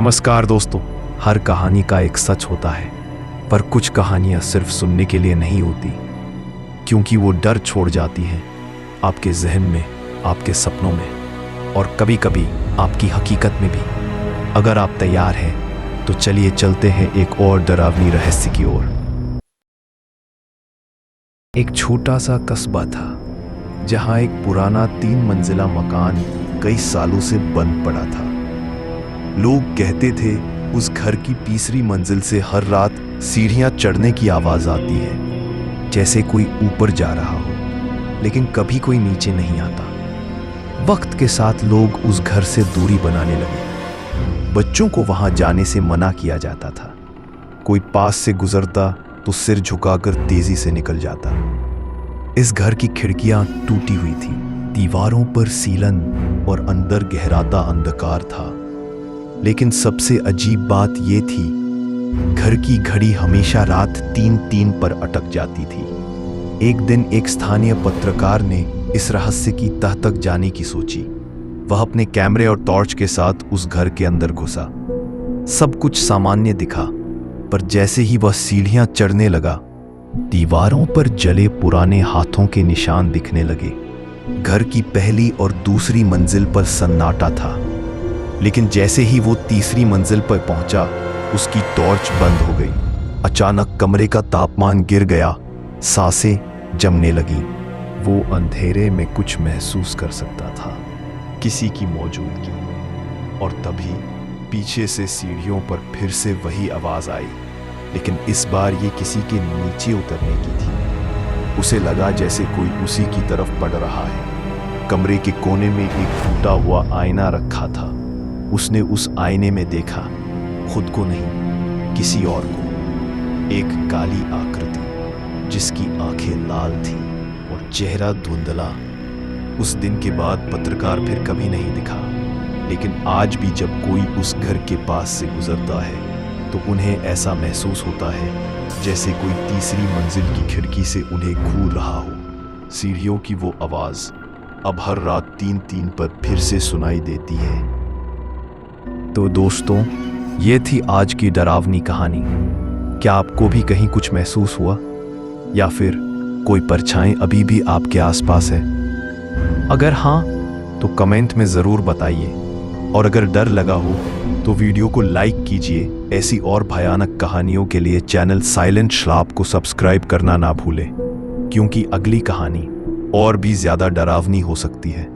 नमस्कार दोस्तों। हर कहानी का एक सच होता है, पर कुछ कहानियां सिर्फ सुनने के लिए नहीं होती, क्योंकि वो डर छोड़ जाती हैं आपके जहन में, आपके सपनों में और कभी कभी आपकी हकीकत में भी। अगर आप तैयार हैं तो चलिए चलते हैं एक और डरावनी रहस्य की ओर। एक छोटा सा कस्बा था जहां एक पुराना 3 मंजिला मकान कई सालों से बंद पड़ा था। लोग कहते थे उस घर की तीसरी मंजिल से हर रात सीढ़ियां चढ़ने की आवाज आती है, जैसे कोई ऊपर जा रहा हो, लेकिन कभी कोई नीचे नहीं आता। वक्त के साथ लोग उस घर से दूरी बनाने लगे। बच्चों को वहां जाने से मना किया जाता था। कोई पास से गुजरता तो सिर झुकाकर तेजी से निकल जाता। इस घर की खिड़कियां टूटी हुई थी, दीवारों पर सीलन और अंदर गहराता अंधकार था। लेकिन सबसे अजीब बात यह थी, घर की घड़ी हमेशा रात 3-3 पर अटक जाती थी। एक दिन एक स्थानीय पत्रकार ने इस रहस्य की तह तक जाने की सोची। वह अपने कैमरे और टॉर्च के साथ उस घर के अंदर घुसा। सब कुछ सामान्य दिखा, पर जैसे ही वह सीढ़ियां चढ़ने लगा, दीवारों पर जले पुराने हाथों के निशान दिखने लगे। घर की पहली और दूसरी मंजिल पर सन्नाटा था, लेकिन जैसे ही वो तीसरी मंजिल पर पहुंचा, उसकी टॉर्च बंद हो गई। अचानक कमरे का तापमान गिर गया, सांसें जमने लगी। वो अंधेरे में कुछ महसूस कर सकता था, किसी की मौजूदगी। और तभी पीछे से सीढ़ियों पर फिर से वही आवाज आई, लेकिन इस बार ये किसी के नीचे उतरने की थी। उसे लगा जैसे कोई उसी की तरफ बढ़ रहा है। कमरे के कोने में एक टूटा हुआ आईना रखा था। उसने उस आईने में देखा, खुद को नहीं, किसी और को। एक काली आकृति जिसकी आंखें लाल थीं और चेहरा धुंधला। उस दिन के बाद पत्रकार फिर कभी नहीं दिखा, लेकिन आज भी जब कोई उस घर के पास से गुजरता है तो उन्हें ऐसा महसूस होता है जैसे कोई तीसरी मंजिल की खिड़की से उन्हें घूर रहा हो। सीढ़ियों की वो आवाज अब हर रात 3-3 पर फिर से सुनाई देती है। तो दोस्तों, ये थी आज की डरावनी कहानी। क्या आपको भी कहीं कुछ महसूस हुआ, या फिर कोई परछाई अभी भी आपके आसपास है? अगर हाँ, तो कमेंट में ज़रूर बताइए। और अगर डर लगा हो तो वीडियो को लाइक कीजिए। ऐसी और भयानक कहानियों के लिए चैनल साइलेंट श्लाप को सब्सक्राइब करना ना भूलें, क्योंकि अगली कहानी और भी ज़्यादा डरावनी हो सकती है।